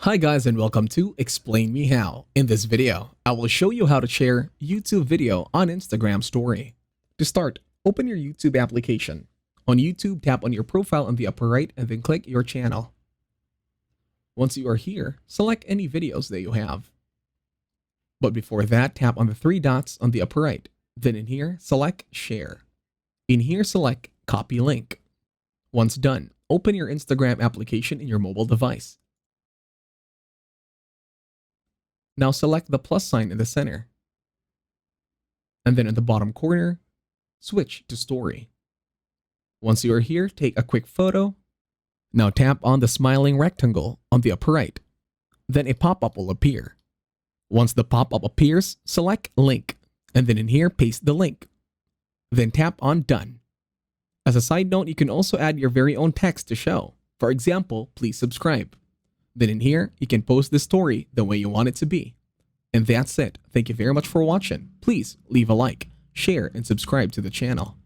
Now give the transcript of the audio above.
Hi guys and welcome to Explain Me How. In this video, I will show you how to share YouTube video on Instagram story. To start, open your YouTube application. On YouTube, tap on your profile on the upper right and then click your channel. Once you are here, select any videos that you have. But before that, tap on the three dots on the upper right. Then in here, select Share. In here, select Copy Link. Once done, open your Instagram application in your mobile device. Now select the plus sign in the center. And then in the bottom corner, switch to Story. Once you are here, take a quick photo. Now tap on the smiling rectangle on the upper right. Then a pop-up will appear. Once the pop-up appears, select Link. And then in here, paste the link. Then tap on Done. As a side note, you can also add your very own text to show. For example, please subscribe. Then in here, you can post the story the way you want it to be. And that's it. Thank you very much for watching. Please leave a like, share, and subscribe to the channel.